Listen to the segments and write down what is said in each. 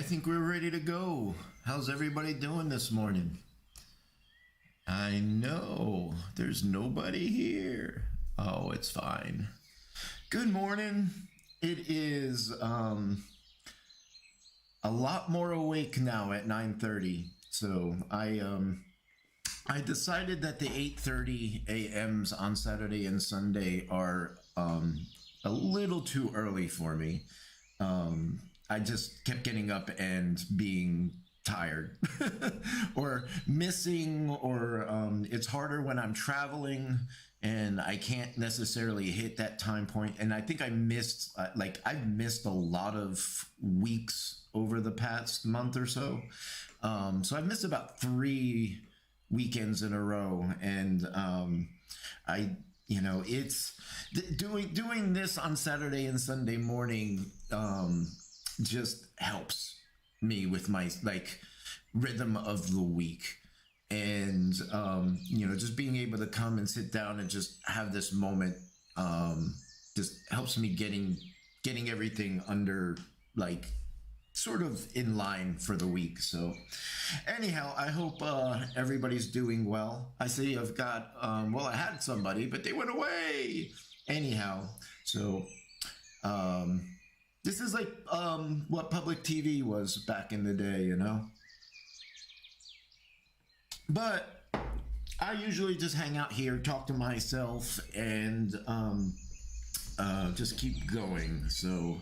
think we're ready to go. How's everybody doing this morning? I know there's nobody here. Oh, it's fine. Good morning. It is a lot more awake now at 9:30. So I decided that the 8:30 a.m.s on Saturday and Sunday are a little too early for me. I just kept getting up and being tired or missing, or it's harder when I'm traveling and I can't necessarily hit that time point. And I think I missed, I've missed a lot of weeks over the past month or so. So I've missed about 3 weekends in a row. And it's doing this on Saturday and Sunday morning just helps me with my rhythm of the week. And just being able to come and sit down and just have this moment just helps me getting everything under sort of in line for the week. So anyhow, I hope everybody's doing well. I see I've got I had somebody, but they went away. Anyhow, so this is like what public TV was back in the day, But I usually just hang out here, talk to myself, and just keep going. So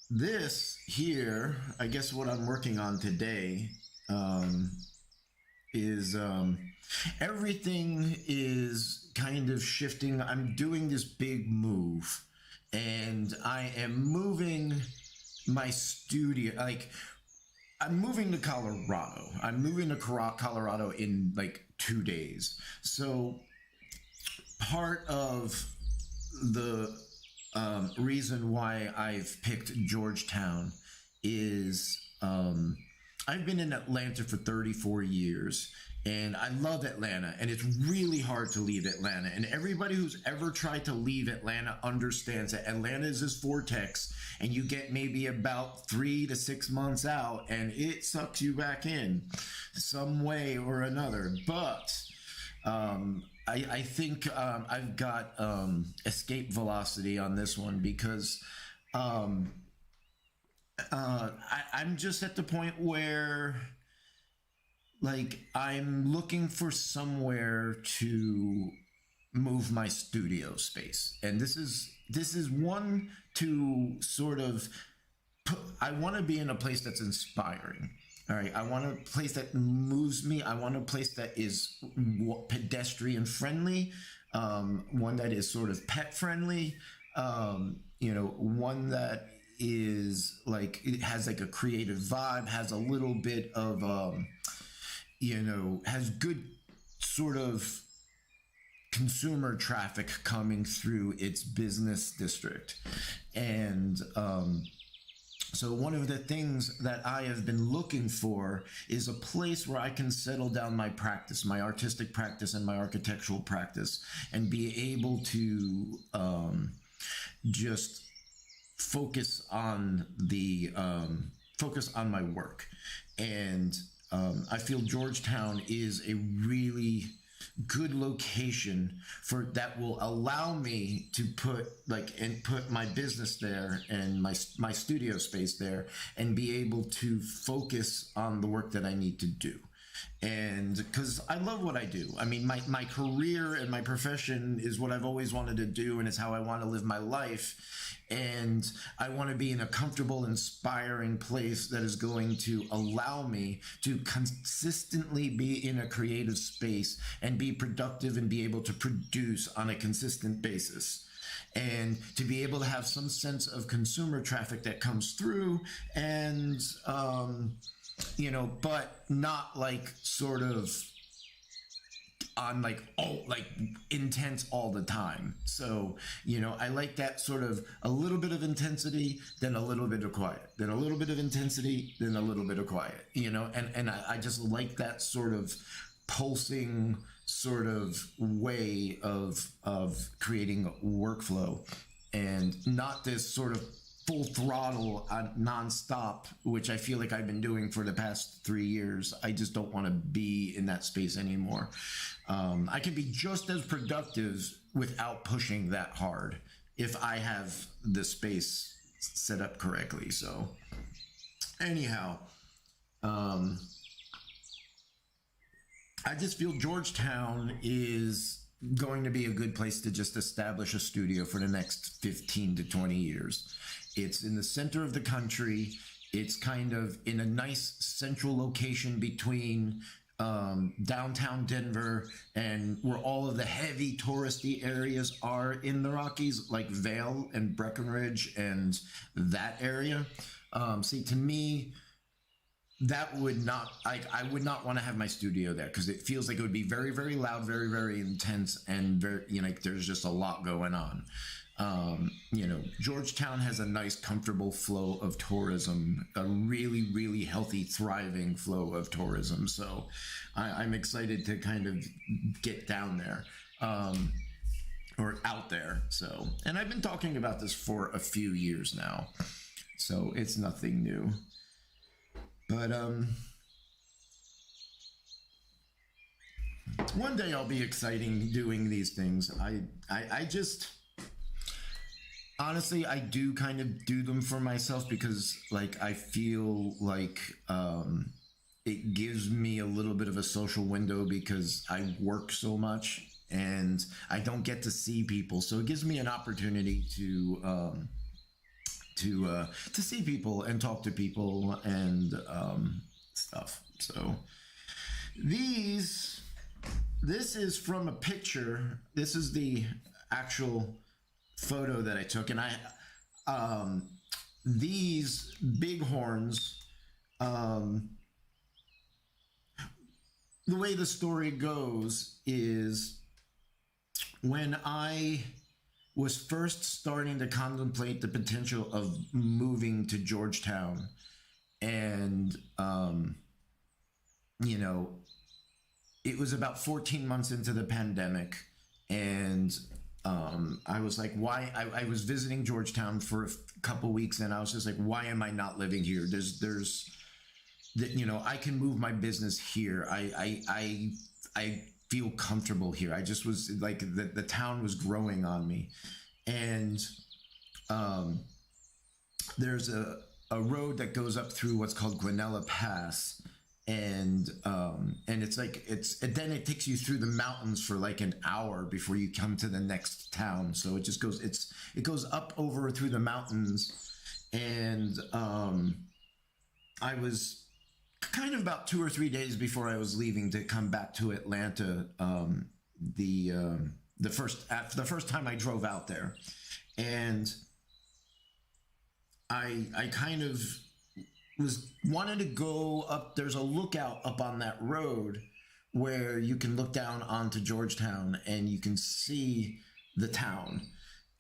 this here, I guess what I'm working on today is everything is kind of shifting. I'm doing this big move, and I am moving my studio. I'm moving to Colorado. I'm moving to Colorado in 2 days. So part of the reason why I've picked Georgetown is I've been in Atlanta for 34 years, and I love Atlanta, and it's really hard to leave Atlanta. And everybody who's ever tried to leave Atlanta understands that Atlanta is this vortex, and you get maybe about 3 to 6 months out, and it sucks you back in some way or another. But I think I've got escape velocity on this one, because I'm just at the point where I'm looking for somewhere to move my studio space. And this is one to sort of I want to be in a place that's inspiring. All right, I want a place that moves me. I want a place that is pedestrian friendly, one that is sort of pet friendly, one that is it has a creative vibe, has a little bit of has good sort of consumer traffic coming through its business district. And so one of the things that I have been looking for is a place where I can settle down my practice, my artistic practice and my architectural practice, and be able to just focus on my work. And I feel Georgetown is a really good location for that will allow me to put my business there and my studio space there, and be able to focus on the work that I need to do. And because I love what I do. I mean, my career and my profession is what I've always wanted to do, and it's how I want to live my life. And I want to be in a comfortable, inspiring place that is going to allow me to consistently be in a creative space and be productive and be able to produce on a consistent basis. And to be able to have some sense of consumer traffic that comes through, and but not sort of on intense all the time. So I like that sort of a little bit of intensity, then a little bit of quiet, then a little bit of intensity, then a little bit of quiet, and I just like that sort of pulsing sort of way of creating workflow, and not this sort of full throttle nonstop, which I feel like I've been doing for the past 3 years. I just don't want to be in that space anymore. I can be just as productive without pushing that hard if I have the space set up correctly. So, anyhow, I just feel Georgetown is going to be a good place to just establish a studio for the next 15 to 20 years. It's in the center of the country. It's kind of in a nice central location between downtown Denver and where all of the heavy touristy areas are in the Rockies, like Vail and Breckenridge and that area. See, to me, that would not, I would not want to have my studio there because it feels like it would be very, very loud, very, very intense, and very, like there's just a lot going on. Georgetown has a nice, comfortable flow of tourism, a really, really healthy, thriving flow of tourism. So I'm excited to kind of get down there, or out there. So, and I've been talking about this for a few years now, so it's nothing new. But one day I'll be exciting doing these things. I just honestly, I do kind of do them for myself because like I feel like it gives me a little bit of a social window because I work so much and I don't get to see people. So it gives me an opportunity to see people and talk to people and stuff. So this is from a picture. This is the actual photo that I took, and these bighorns, the way the story goes is when I was first starting to contemplate the potential of moving to Georgetown, and it was about 14 months into the pandemic, and I was like, why? I was visiting Georgetown for a couple weeks, and I was just like, why am I not living here? There's I can move my business here. I feel comfortable here. I just was like, the town was growing on me. And there's a road that goes up through what's called Guanella Pass. And it's like, then it takes you through the mountains for like an hour before you come to the next town. So it just goes, it goes up over through the mountains. And I was kind of about 2 or 3 days before I was leaving to come back to Atlanta, the first time I drove out there, and I kind of wanted to go up. There's a lookout up on that road where you can look down onto Georgetown and you can see the town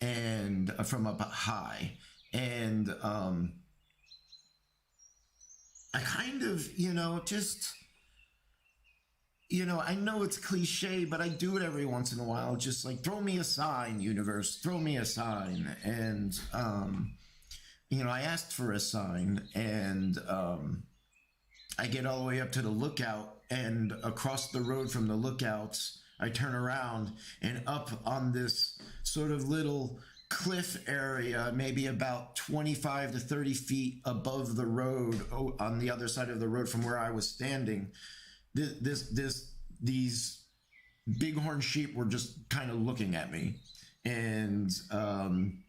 and from up high. And I kind of, I know it's cliche, but I do it every once in a while. Just like, throw me a sign, universe, throw me a sign. And, I asked for a sign, and I get all the way up to the lookout, and across the road from the lookouts, I turn around, and up on this sort of little cliff area, maybe about 25 to 30 feet above the road, on the other side of the road from where I was standing, these bighorn sheep were just kind of looking at me. And I'm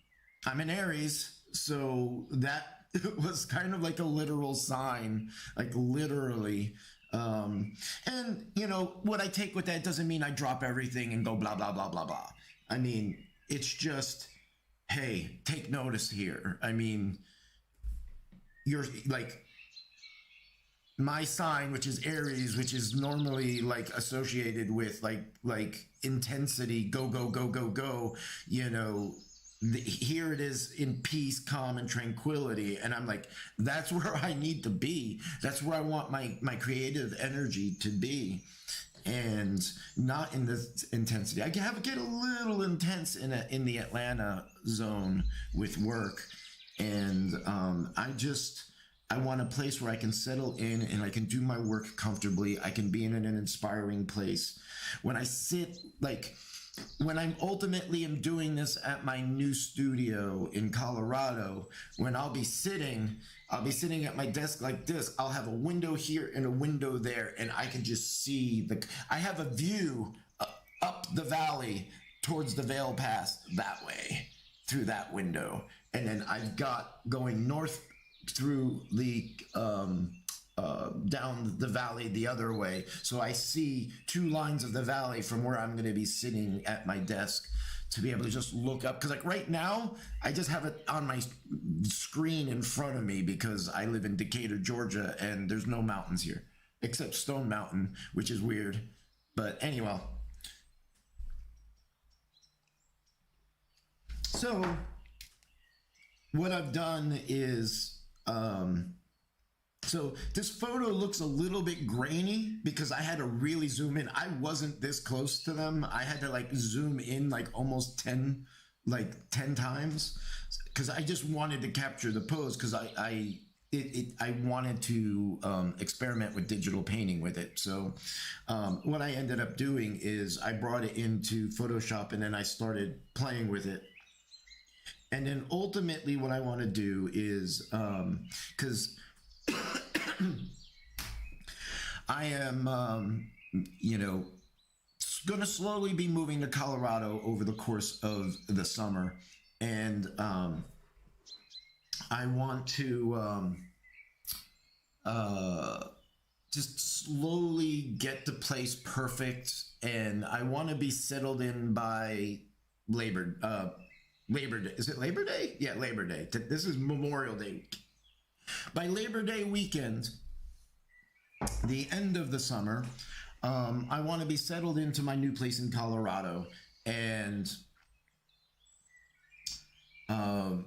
an Aries, so that was kind of like a literal sign, like literally. And what I take with that doesn't mean I drop everything and go blah, blah, blah, blah, blah. I mean, it's just, hey, take notice here. I mean, you're like, my sign, which is Aries, which is normally like associated with like intensity, go, go, go, go, go, here it is in peace, calm, and tranquility. And I'm like, that's where I need to be. That's where I want my creative energy to be, and not in this intensity. I get a little intense in the Atlanta zone with work, And I want a place where I can settle in and I can do my work comfortably. I can be in an inspiring place. When I sit, like, when I'm ultimately am doing this at my new studio in Colorado, when I'll be sitting at my desk like this. I'll have a window here and a window there, and I can just see I have a view up the valley towards the Vale Pass that way through that window. And then I've got going north through the down the valley the other way. So I see two lines of the valley from where I'm going to be sitting at my desk to be able to just look up. Because like right now, I just have it on my screen in front of me because I live in Decatur, Georgia, and there's no mountains here except Stone Mountain, which is weird. But anyway, so what I've done is so this photo looks a little bit grainy because I had to really zoom in. I wasn't this close to them. I had to like zoom in like almost 10 times because I just wanted to capture the pose because I wanted to experiment with digital painting with it. So what I ended up doing is I brought it into Photoshop and then I started playing with it. And then ultimately what I want to do is because I am, going to slowly be moving to Colorado over the course of the summer. And I want to just slowly get the place perfect. And I want to be settled in by Labor Day. Is it Labor Day? Yeah, Labor Day. This is Memorial Day week. By Labor Day weekend, the end of the summer, I want to be settled into my new place in Colorado, and I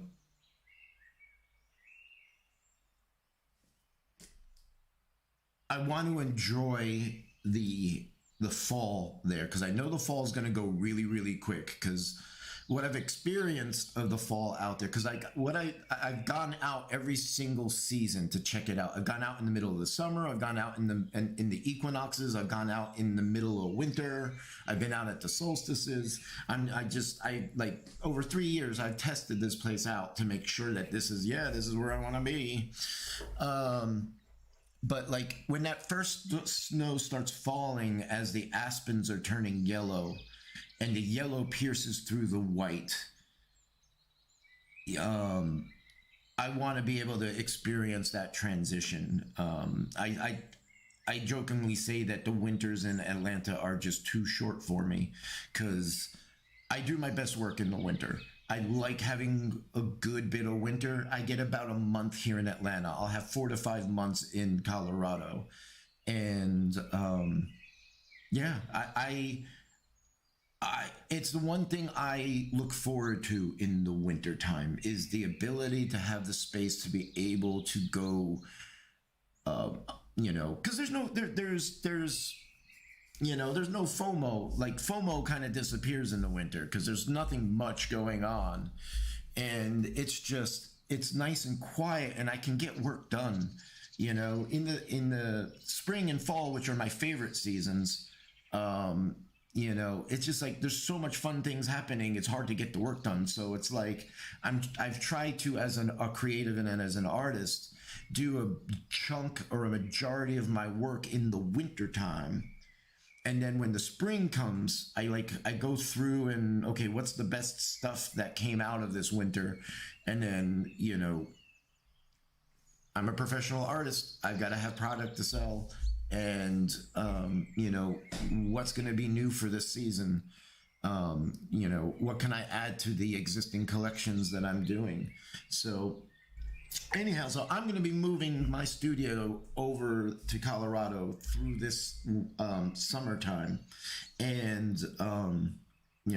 want to enjoy the fall there because I know the fall is going to go really really quick because what I've experienced of the fall out there, because I've gone out every single season to check it out. I've gone out in the middle of the summer. I've gone out in the equinoxes. I've gone out in the middle of winter. I've been out at the solstices. I like over 3 years. I've tested this place out to make sure that this is where I want to be. But like when that first snow starts falling, as the aspens are turning yellow and the yellow pierces through the white, I want to be able to experience that transition. I jokingly say that the winters in Atlanta are just too short for me because I do my best work in the winter. I like having a good bit of winter. I get about a month here in Atlanta. I'll have 4 to 5 months in Colorado. And yeah, it's the one thing I look forward to in the winter time is the ability to have the space to be able to go, because there's no FOMO. Like FOMO kind of disappears in the winter because there's nothing much going on, and it's nice and quiet, and I can get work done. In the spring and fall, which are my favorite seasons. It's just like there's so much fun things happening. It's hard to get the work done. So it's like I've tried to, as a creative and as an artist, do a chunk or a majority of my work in the winter time. And then when the spring comes, I go through and okay, what's the best stuff that came out of this winter? And then, I'm a professional artist. I've got to have product to sell. And what's going to be new for this season? What can I add to the existing collections that I'm doing? So anyhow, so I'm going to be moving my studio over to Colorado through this summertime, and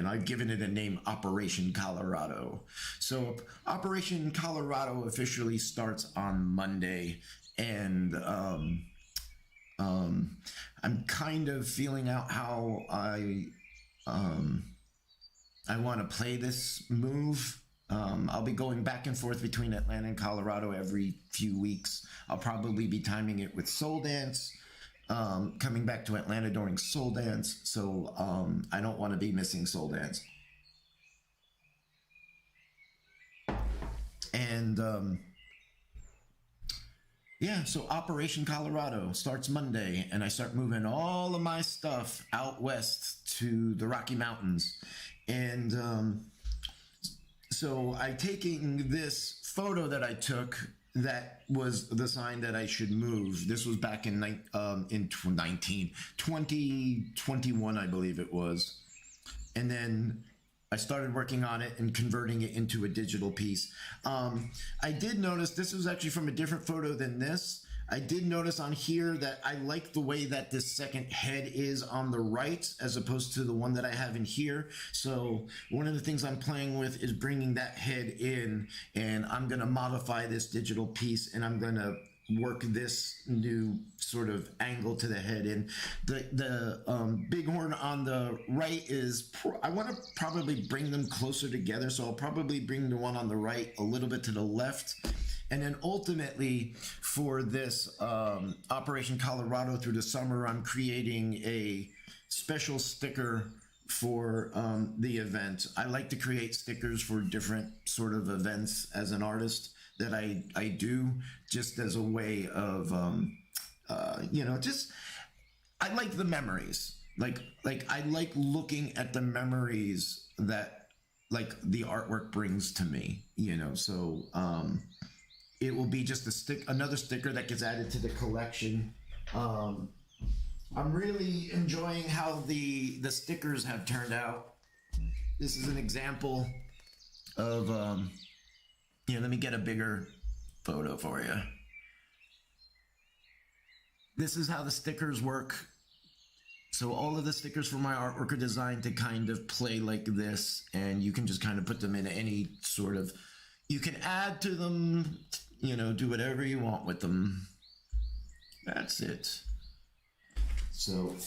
I've given it a name, Operation Colorado. So Operation Colorado officially starts on Monday, and I'm kind of feeling out how I want to play this move. I'll be going back and forth between Atlanta and Colorado every few weeks. I'll probably be timing it with Soul Dance, coming back to Atlanta during Soul Dance. So I don't want to be missing Soul Dance. And yeah, so Operation Colorado starts Monday, and I start moving all of my stuff out west to the Rocky Mountains. And so I taking this photo that I took that was the sign that I should move. This was back in 2021, I believe it was. And then I started working on it and converting it into a digital piece. I did notice this was actually from a different photo than this. I did notice on here that I like the way that this second head is on the right as opposed to the one that I have in here. So one of the things I'm playing with is bringing that head in, and I'm going to modify this digital piece, and I'm going to work this new sort of angle to the head. And the bighorn on the right is, I want to probably bring them closer together. So I'll probably bring the one on the right a little bit to the left. And then ultimately for this Operation Colorado through the summer, I'm creating a special sticker for the event. I like to create stickers for different sort of events as an artist that I do, just as a way of, just, I like the memories. Like I like looking at the memories that like the artwork brings to me, so it will be just another sticker that gets added to the collection. I'm really enjoying how the stickers have turned out. This is an example of, let me get a bigger photo for you. This is how the stickers work. So all of the stickers for my artwork are designed to kind of play like this, and you can just kind of put them in any sort of, you can add to them, do whatever you want with them. That's it. So,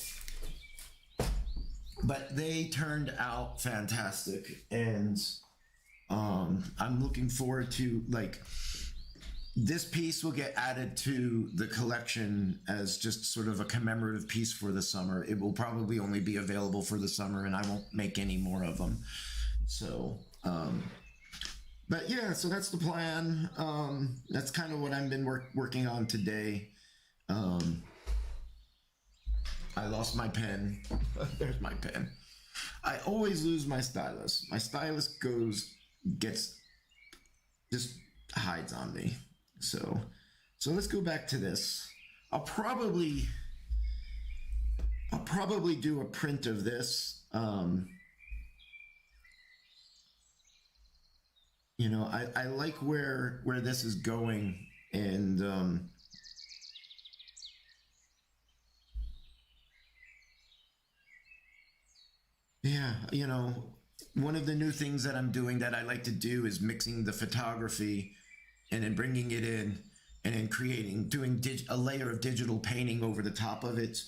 but they turned out fantastic, and I'm looking forward to, this piece will get added to the collection as just sort of a commemorative piece for the summer. It will probably only be available for the summer, and I won't make any more of them. So, but yeah, so that's the plan. That's kind of what I've been working on today. I lost my pen. There's my pen. I always lose my stylus. My stylus just hides on me. So let's go back to this. I'll probably do a print of this. I like where this is going, and yeah, one of the new things that I'm doing that I like to do is mixing the photography and then bringing it in and then doing a layer of digital painting over the top of it.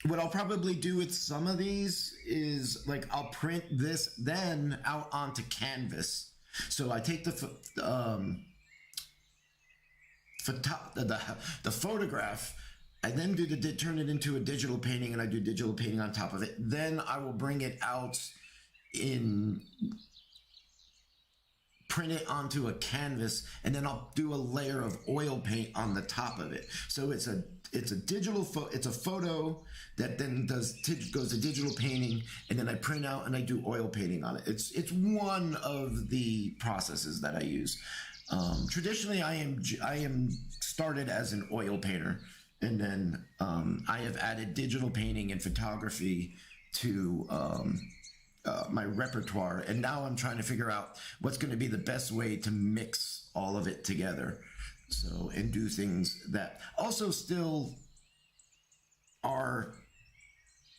What I'll probably do with some of these is I'll print this then out onto canvas. So I take the photograph, I then turn it into a digital painting, and I do digital painting on top of it. Then I will bring it out print it onto a canvas, and then I'll do a layer of oil paint on the top of it. So it's a digital it's a photo that then goes to digital painting, and then I print out and I do oil painting on it. It's one of the processes that I use. Traditionally, I am started as an oil painter, and then I have added digital painting and photography to my repertoire, and now I'm trying to figure out what's going to be the best way to mix all of it together, and do things that also still are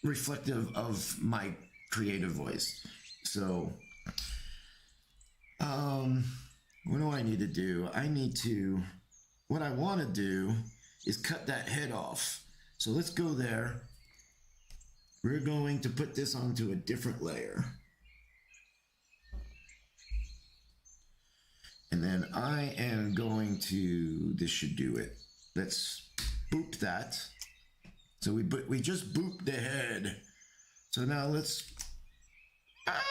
reflective of my creative voice. So what do I need to do? What I want to do is cut that head off. So let's go there. We're going to put this onto a different layer. And then I am going to, this should do it. Let's boop that. So we just booped the head. So now let's, I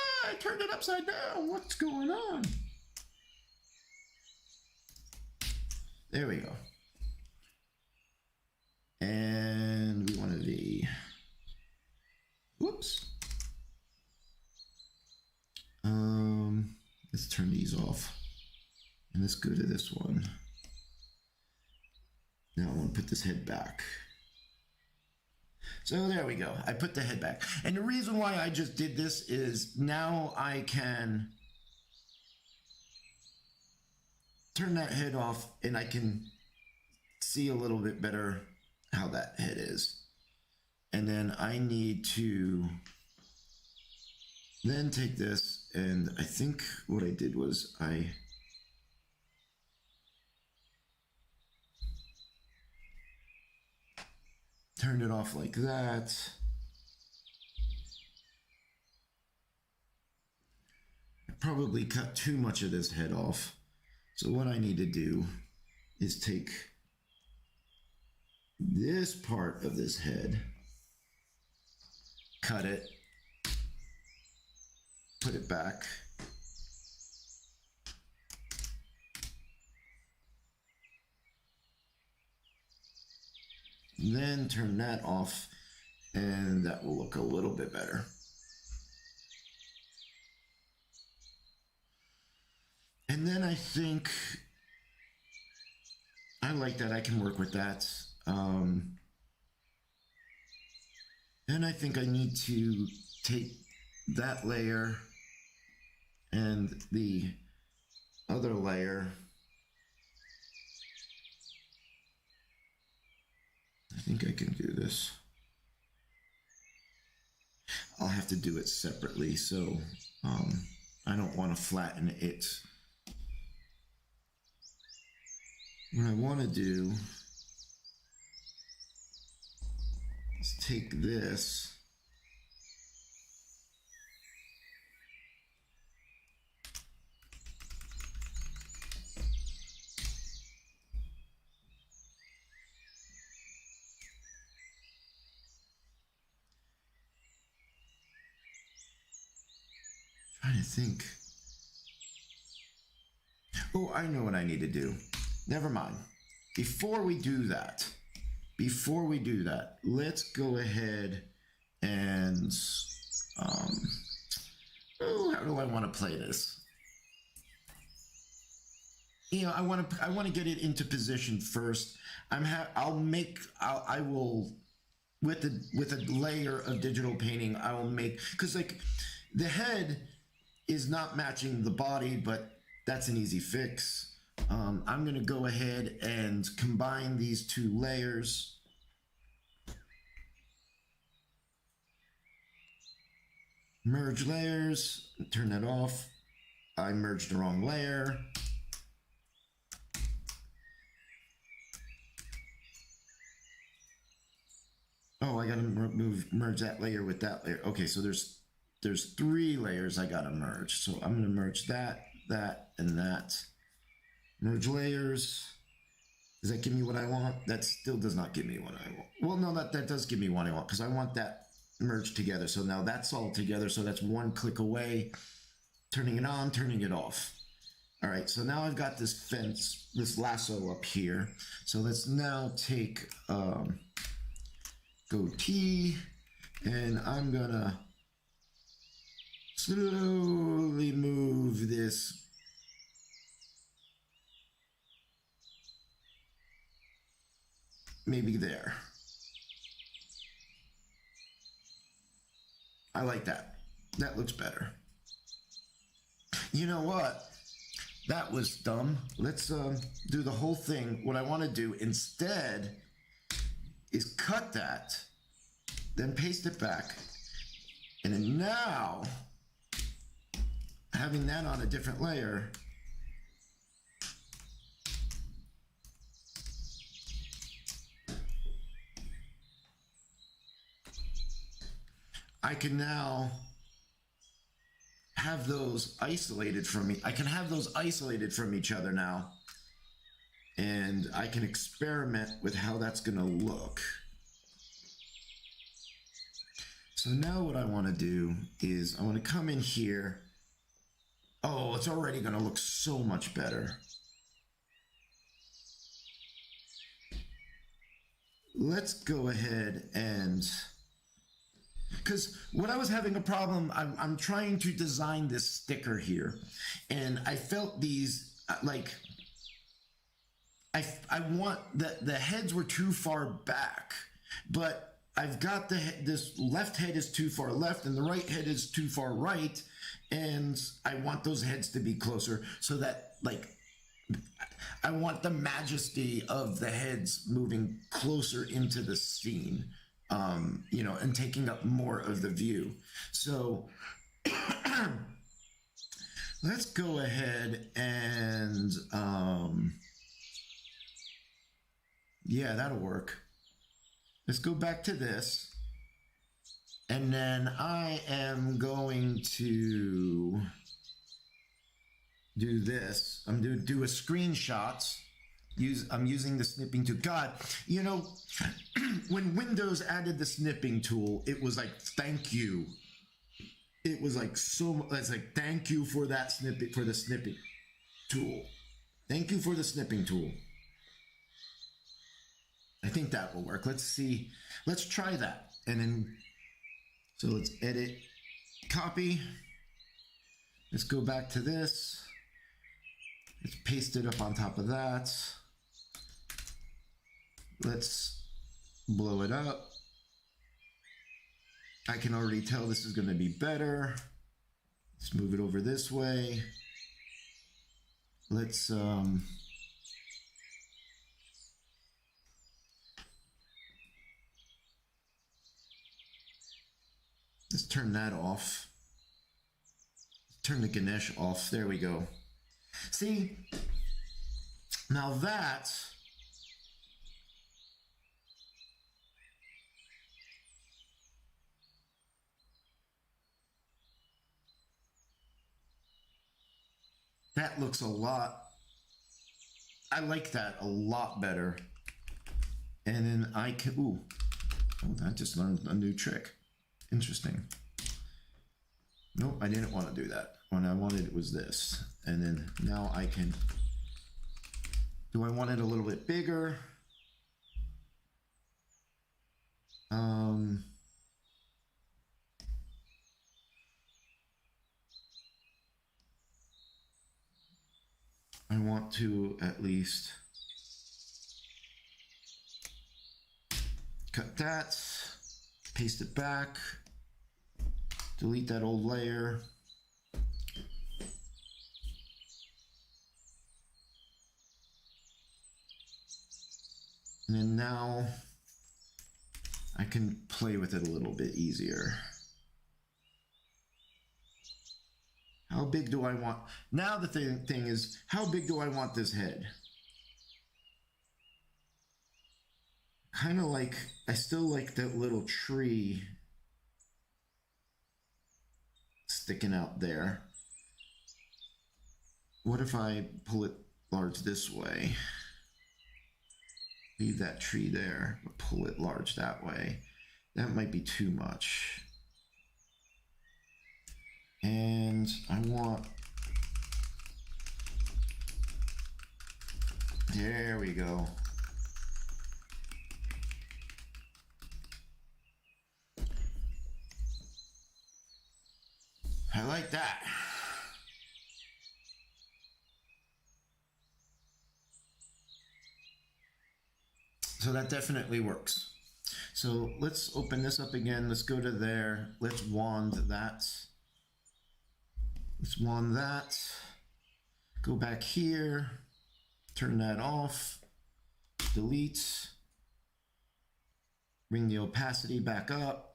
turned it upside down. What's going on? There we go. And we wanted the, whoops. Let's turn these off. And let's go to this one. Now I want to put this head back. So there we go. I put the head back. And the reason why I just did this is now I can turn that head off and I can see a little bit better how that head is. And then I need to then take this, and I think what I did was I turned it off like that. I probably cut too much of this head off. So what I need to do is take this part of this head, cut it, put it back. Then turn that off, and that will look a little bit better. And then I think I like that. I can work with that. And I think I need to take that layer and the other layer. I think I can do this. I'll have to do it separately, so I don't want to flatten it. What I want to do is take this trying to think. Oh, I know what I need to do. Never mind. Before we do that, let's go ahead and, how do I want to play this? You know, I want to get it into position first. I will, with a layer of digital painting, I will make, because like the head is not matching the body, but that's an easy fix. I'm going to go ahead and combine these two layers. Merge layers, turn that off. I merged the wrong layer. Oh, I got to merge that layer with that layer. Okay, so there's 3 layers I got to merge. So I'm going to merge that, and that. Merge layers. Does that give me what I want? That still does not give me what I want. Well, no, that does give me what I want, because I want that merged together. So now that's all together. So that's one click away. Turning it on, turning it off. All right, so now I've got this fence, this lasso up here. So let's now take goatee, and I'm gonna slowly move this maybe there. I like that. That looks better. You know what? That was dumb. Let's do the whole thing. What I want to do instead is cut that, then paste it back. And then now, having that on a different layer, I can now have those isolated from me. I can have those isolated from each other now. And I can experiment with how that's going to look. So now what I want to do is I want to come in here. Oh, it's already going to look so much better. Let's go ahead and, because what I was having a problem, I'm trying to design this sticker here, and I felt these like I want the heads were too far back, but I've got this left head is too far left and the right head is too far right, and I want those heads to be closer so that like I want the majesty of the heads moving closer into the scene, you know, and taking up more of the view. So let's go ahead and, yeah, that'll work. Let's go back to this. And then I am going to do this. I'm going to do a screenshot. I'm using the snipping tool. God, you know, when Windows added the snipping tool, it was like, thank you. It was like it's like, thank you for that snippet, for the snipping tool. Thank you for the snipping tool. I think that will work. Let's see. Let's try that. And then, so let's edit, copy. Let's go back to this. Let's paste it up on top of that. Let's blow it up. I can already tell this is going to be better. Let's move it over this way. Let's turn that off. Turn the Ganesh off. There we go. See, now that looks a lot, I like that a lot better. And then I can, ooh, oh, I just learned a new trick. Interesting. Nope, I didn't want to do that. What I wanted was this. And then now I can, do I want it a little bit bigger? I want to at least cut that, paste it back, delete that old layer. And then now I can play with it a little bit easier. How big do I want? Now the thing is, how big do I want this head? Kind of like, I still like that little tree sticking out there. What if I pull it large this way? Leave that tree there, but pull it large that way. That might be too much. And I want, there we go. I like that. So that definitely works. So let's open this up again. Let's go to there. Let's wand that. Let's wand that. Go back here. Turn that off. Delete. Bring the opacity back up.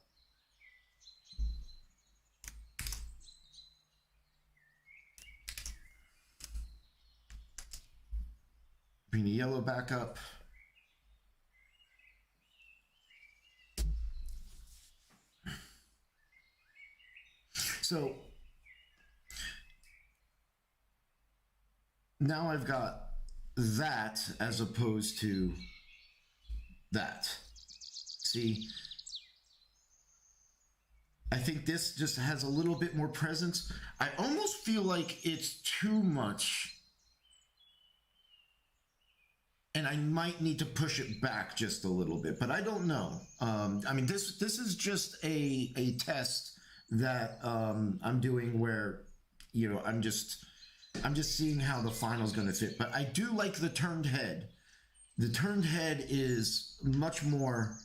Bring the yellow back up. So now I've got that as opposed to that. See, I think this just has a little bit more presence. I almost feel like it's too much, and I might need to push it back just a little bit, but I don't know. I mean, this is just a test that I'm doing where, you know, I'm just seeing how the final is going to fit. But I do like the turned head. The turned head is much more.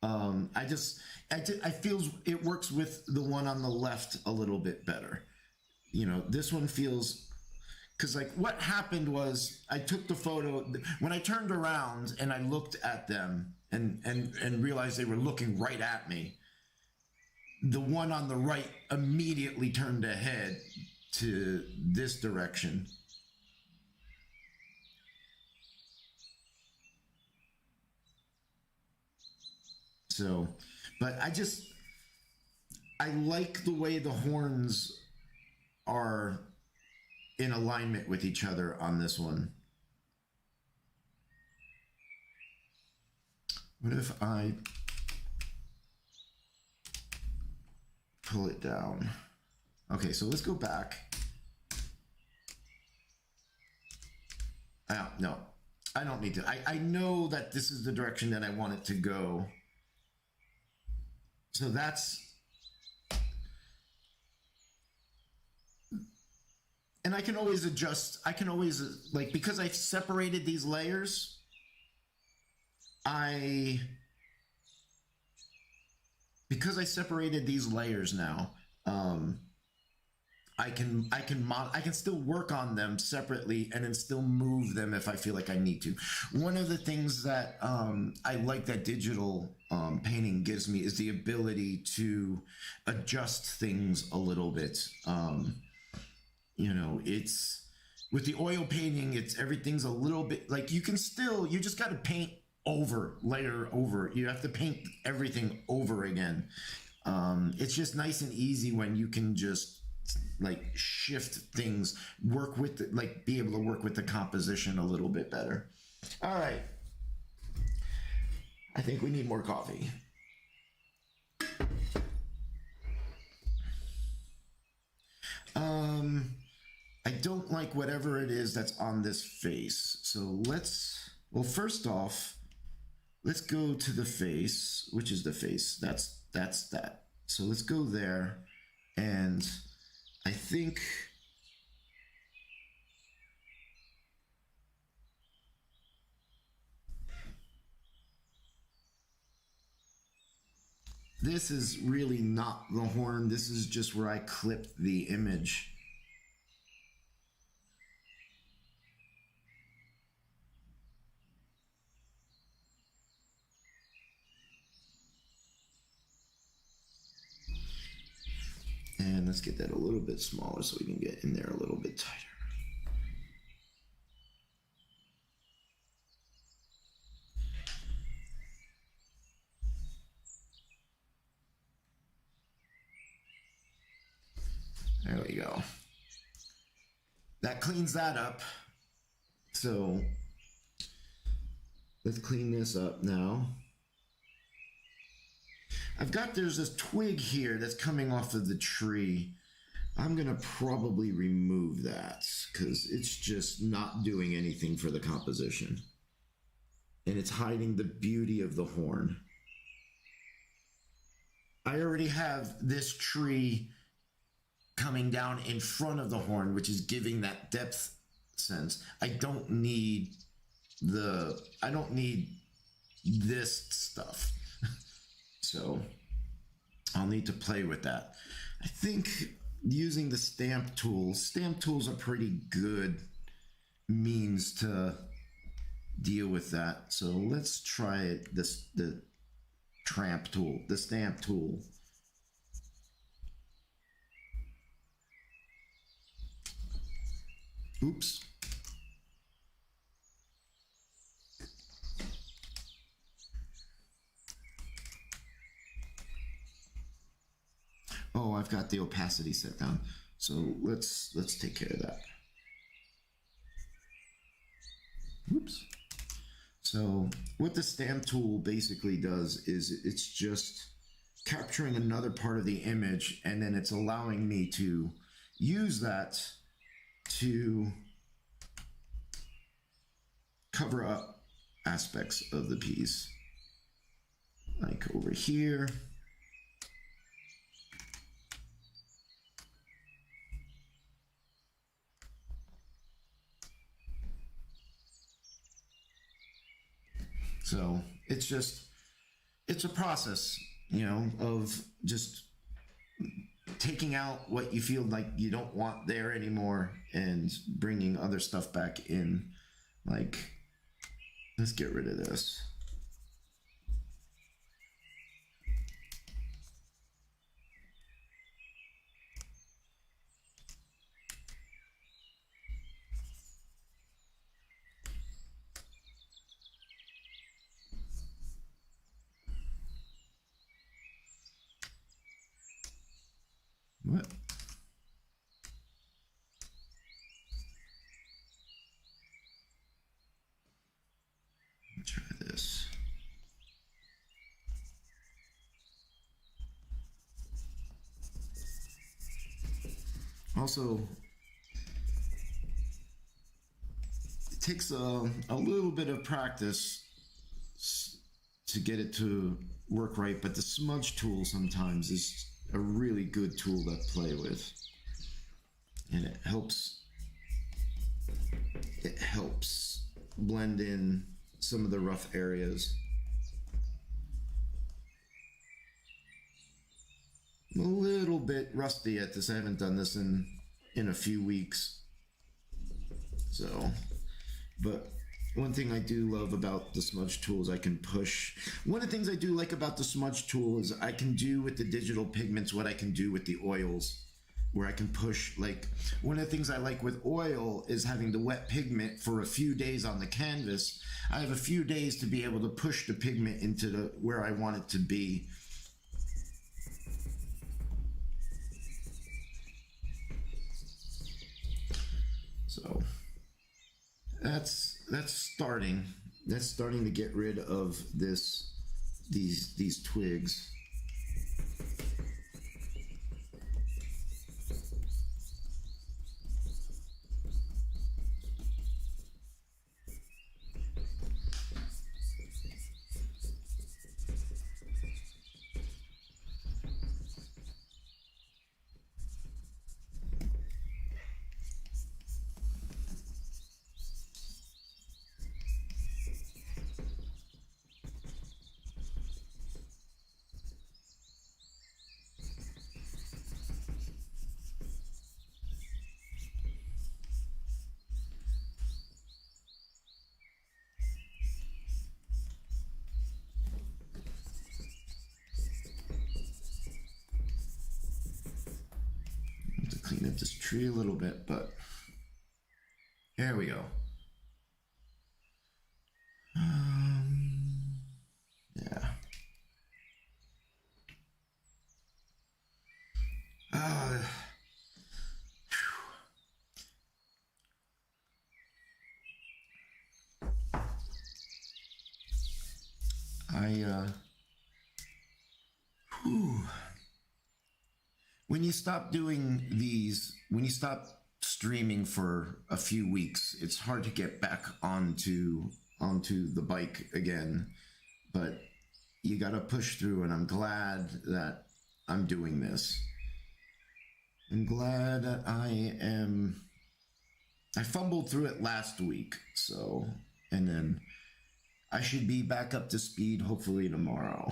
I feel it works with the one on the left a little bit better. You know, this one feels, because like what happened was I took the photo when I turned around and I looked at them and realized they were looking right at me. The one on the right immediately turned ahead to this direction. So, but I like the way the horns are in alignment with each other on this one. What if I pull it down? Okay, so let's go back. No, I don't need to. I know that this is the direction that I want it to go. So that's, and I can always adjust. I can always, like, because I've separated these layers, because I separated these layers now, I can still work on them separately and then still move them if I feel like I need to. One of the things that I like that digital painting gives me is the ability to adjust things a little bit. You know, it's with the oil painting, everything's a little bit like you just got to paint over, layer over. You have to paint everything over again. It's just nice and easy when you can just like shift things, work with be able to work with the composition a little bit better. All right, I think we need more coffee. I don't like whatever it is that's on this face, so well, first off, let's go to the face. Which is the face? That's that. So let's go there, and I think this is really not the horn. This is just where I clipped the image. And let's get that a little bit smaller so we can get in there a little bit tighter. There we go. That cleans that up. So let's clean this up now. There's this twig here that's coming off of the tree. I'm going to probably remove that because it's just not doing anything for the composition. And it's hiding the beauty of the horn. I already have this tree coming down in front of the horn, which is giving that depth sense. I don't need this stuff. So I'll need to play with that. I think using the stamp tools are pretty good means to deal with that. So let's try the stamp tool. Oops. Oh, I've got the opacity set down. So let's take care of that. Whoops. So what the stamp tool basically does is it's just capturing another part of the image, and then it's allowing me to use that to cover up aspects of the piece. Like over here. So it's a process, of just taking out what you feel like you don't want there anymore and bringing other stuff back in. Like, let's get rid of this. What? Try this. Also, it takes a little bit of practice to get it to work right, but the smudge tool sometimes is a really good tool to play with, and it helps blend in some of the rough areas. I'm a little bit rusty at this. I haven't done this in a few weeks, so, but one thing I do love about the smudge tool is I can push. One of the things I do like about the smudge tool is I can do with the digital pigments what I can do with the oils, where I can push. Like, one of the things I like with oil is having the wet pigment for a few days on the canvas. I have a few days to be able to push the pigment into where I want it to be. So that's starting. That's starting to get rid of these twigs. Clean up this tree a little bit, but there we go. Yeah. When you stop doing these, when you stop streaming for a few weeks, it's hard to get back onto the bike again. But you gotta push through, and I'm glad that I'm doing this. I'm glad that I fumbled through it last week, so, and then I should be back up to speed hopefully tomorrow.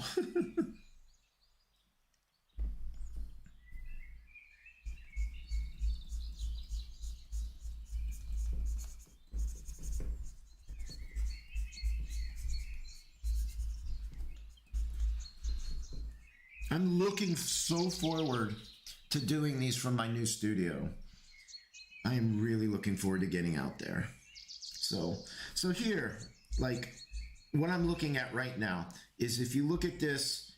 I'm looking so forward to doing these from my new studio. I am really looking forward to getting out there. So here, like, what I'm looking at right now is, if you look at this,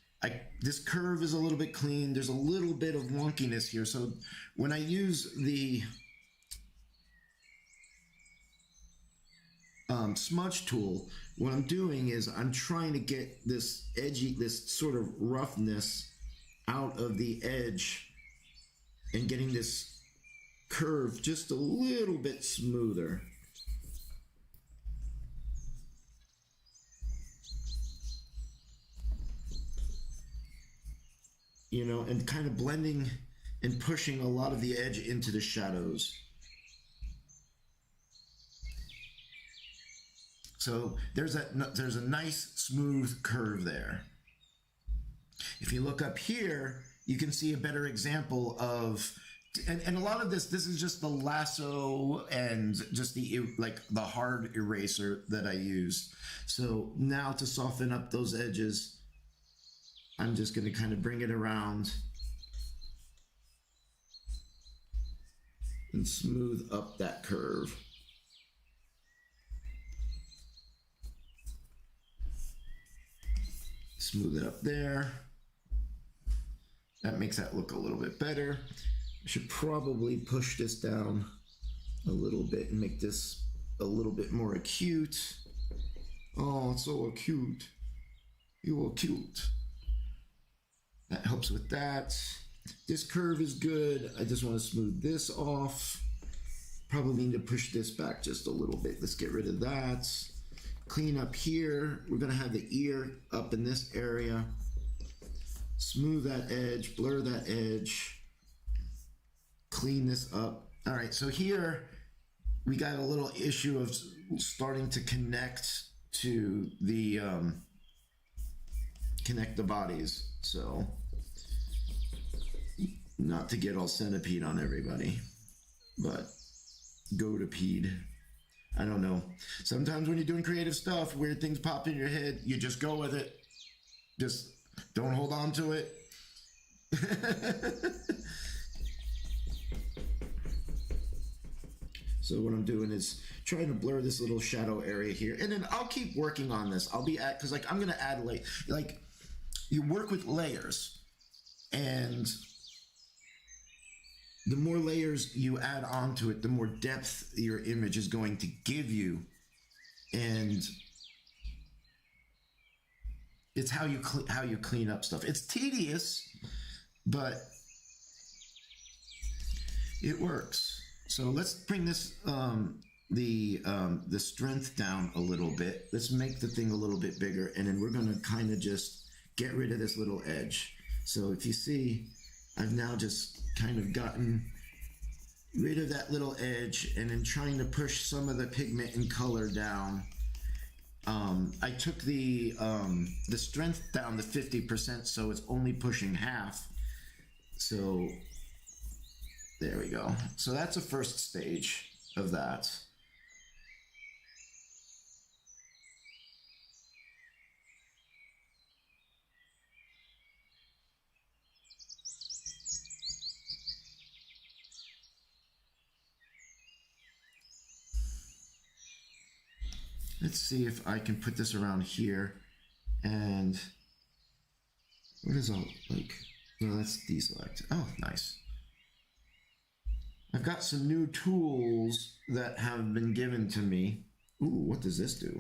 this curve is a little bit clean. There's a little bit of wonkiness here. So when I use the smudge tool, what I'm doing is I'm trying to get this edgy, this sort of roughness out of the edge and getting this curve just a little bit smoother. You know, and kind of blending and pushing a lot of the edge into the shadows. So there's a nice smooth curve there. If you look up here, you can see a better example of, and a lot of this is just the lasso and just the hard eraser that I used. So now to soften up those edges, I'm just going to kind of bring it around and smooth up that curve. Smooth it up there. That makes that look a little bit better. I should probably push this down a little bit and make this a little bit more acute. Oh, it's so acute. You are cute. That helps with that. This curve is good. I just want to smooth this off. Probably need to push this back just a little bit. Let's get rid of that. Clean up here. We're going to have the ear up in this area. Smooth that edge, blur that edge. Clean this up. All right, so here we got a little issue of starting to connect to the bodies. So not to get all centipede on everybody, but go-to-pede. I don't know. Sometimes when you're doing creative stuff, weird things pop in your head. You just go with it. Just don't hold on to it. So what I'm doing is trying to blur this little shadow area here, and then I'll keep working on this. I'll be at, because like I'm gonna add like you work with layers, and the more layers you add onto it, the more depth your image is going to give you, and it's how you clean up stuff. It's tedious, but it works. So let's bring this the strength down a little bit. Let's make the thing a little bit bigger, and then we're going to kind of just get rid of this little edge. So if you see, I've now just kind of gotten rid of that little edge, and then trying to push some of the pigment and color down. I took the strength down to 50%, so it's only pushing half. So there we go. So that's a first stage of that. Let's see if I can put this around here. And what is all like? No, that's deselect. Oh, nice. I've got some new tools that have been given to me. Ooh, what does this do?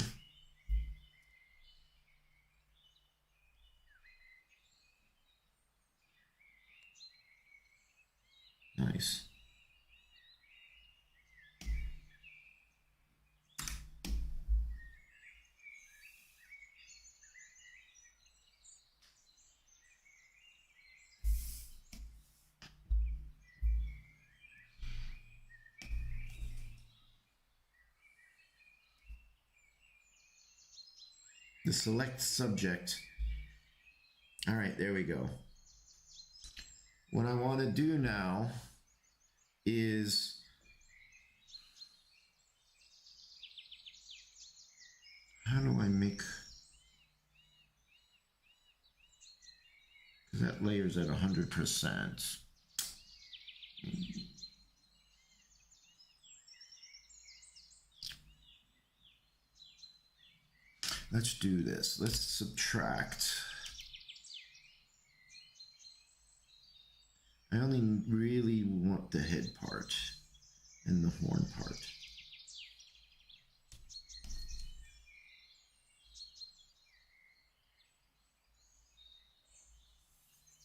Nice. The select subject. All right, there we go. What I want to do now is how do I make, because that layer's at 100%. Let's do this. Let's subtract. I only really want the head part and the horn part.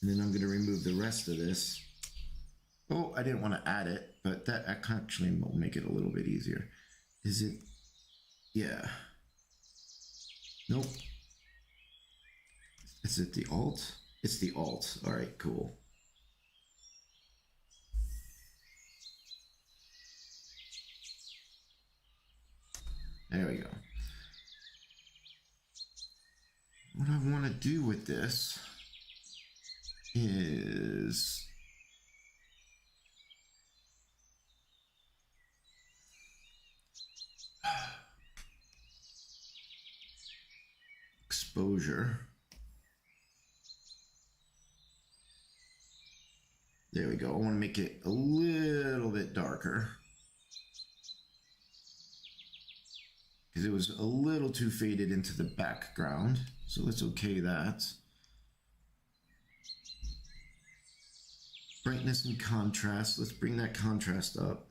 And then I'm going to remove the rest of this. Oh, I didn't want to add it, but that actually will make it a little bit easier. Is it? Yeah. Nope. Is it the alt? It's the alt. All right, cool. There we go. What I want to do with this is exposure. There we go. I want to make it a little bit darker because it was a little too faded into the background. So let's okay that. Brightness and contrast. Let's bring that contrast up.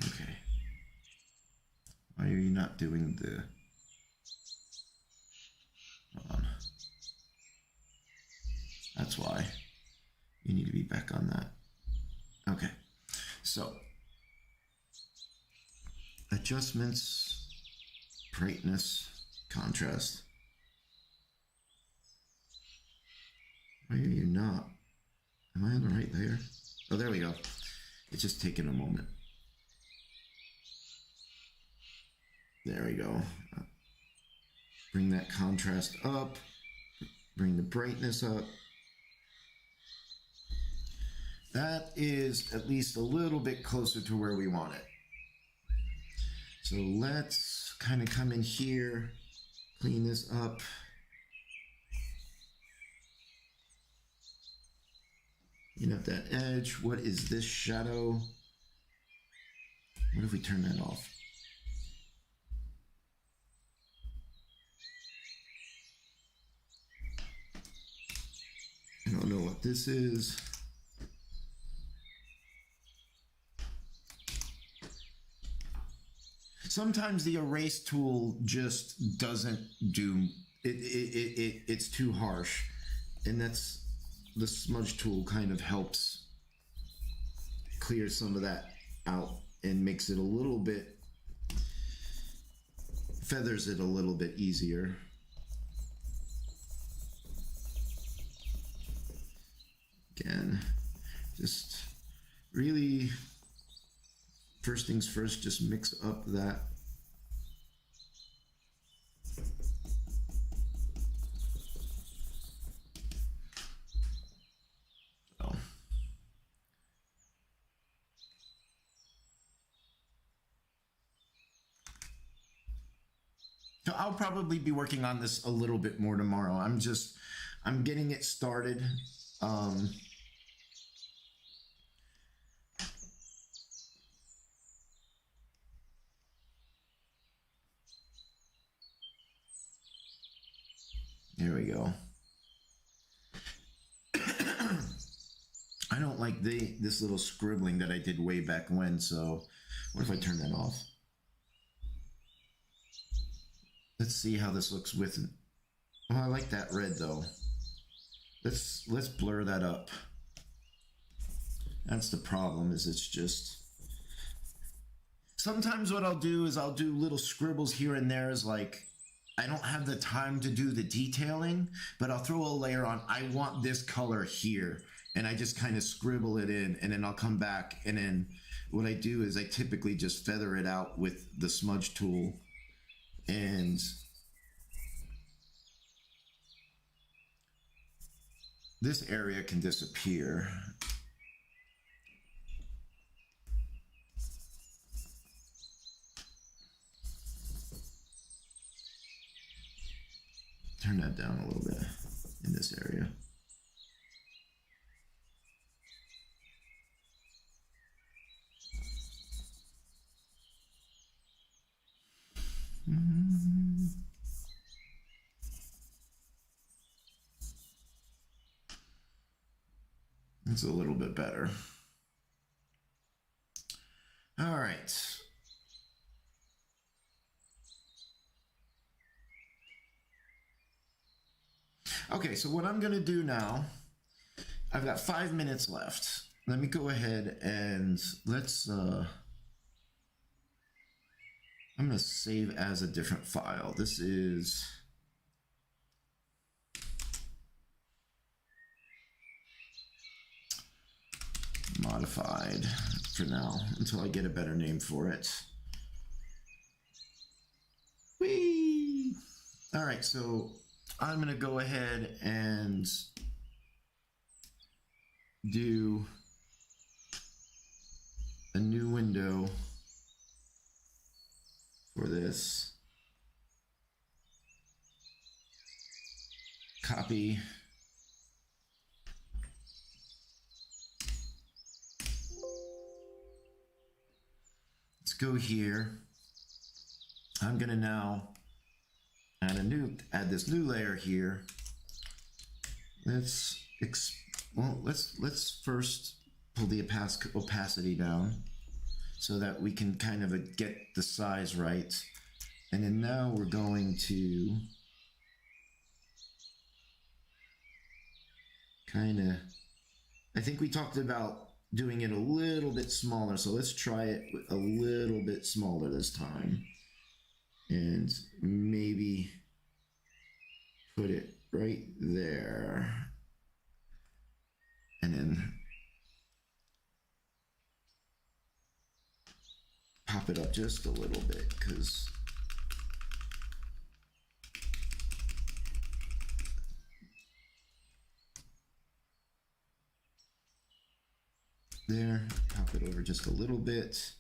Okay. Why are you not doing the... Hold on. That's why. You need to be back on that. Okay. So, adjustments, brightness, contrast. Why are you not? Am I on the right layer? Oh, there we go. It's just taking a moment. There we go. Bring that contrast up. Bring the brightness up. That is at least a little bit closer to where we want it. So let's kind of come in here, clean this up. Clean up that edge. What is this shadow? What if we turn that off? I don't know what this is. Sometimes the erase tool just doesn't do it. It's too harsh, and that's the smudge tool kind of helps clear some of that out and makes it a little bit, feathers it a little bit easier. Again, just really, first things first, just mix up that. So I'll probably be working on this a little bit more tomorrow. I'm getting it started. There we go. I don't like this little scribbling that I did way back when, so what if I turn that off? Let's see how this looks with... Oh, I like that red though. Let's blur that up. That's the problem, is it's just... Sometimes what I'll do is I'll do little scribbles here and there, is like, I don't have the time to do the detailing, but I'll throw a layer on, I want this color here, and I just kind of scribble it in, and then I'll come back, and then what I do is I typically just feather it out with the smudge tool, and this area can disappear. Turn that down a little bit in this area. It's a little bit better. All right. Okay, so what I'm going to do now, I've got 5 minutes left. Let me go ahead and I'm going to save as a different file. This is modified for now until I get a better name for it. Whee! All right, so I'm going to go ahead and do a new window for this. Copy. Let's go here. I'm gonna now add this new layer here. Let's first pull the opacity down so that we can kind of get the size right. And then now we're going to I think we talked about doing it a little bit smaller, so let's try it a little bit smaller this time. And maybe put it right there. And then pop it up just a little bit, because there, pop it over just a little bit.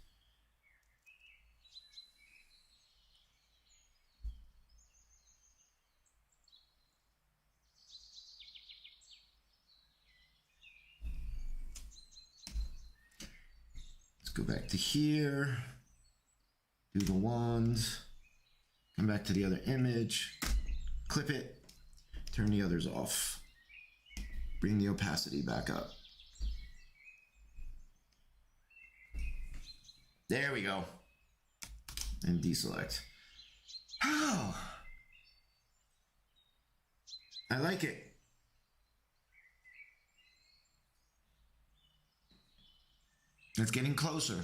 Let's go back to here, do the wand, come back to the other image, clip it, turn the others off, bring the opacity back up. There we go. And deselect. Oh, I like it. It's getting closer.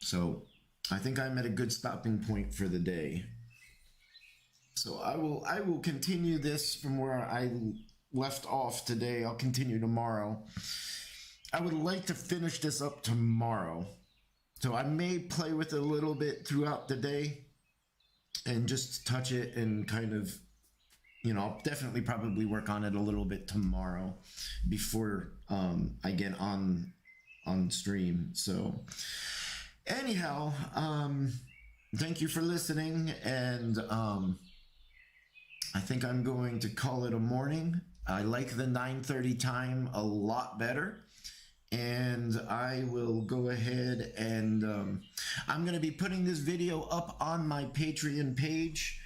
So I think I'm at a good stopping point for the day. So I will continue this from where I left off today. I'll continue tomorrow. I would like to finish this up tomorrow. So I may play with it a little bit throughout the day and just touch it and kind of, you know, I'll definitely probably work on it a little bit tomorrow before I get on stream. So anyhow, thank you for listening, and I think I'm going to call it a morning. I like the 9:30 time a lot better. And I will go ahead and I'm going to be putting this video up on my Patreon page.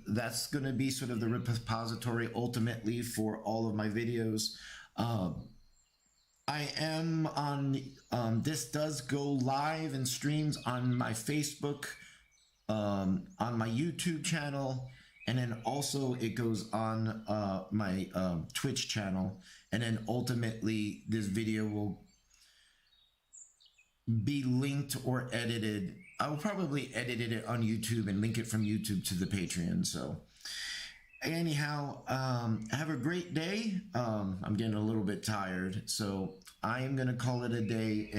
That's going to be sort of the repository ultimately for all of my videos. I am on, this does go live and streams on my Facebook, on my YouTube channel, and then also it goes on my Twitch channel. And then ultimately this video will be linked or edited. I will probably edit it on YouTube and link it from YouTube to the Patreon. So anyhow, have a great day. I'm getting a little bit tired, so I am going to call it a day.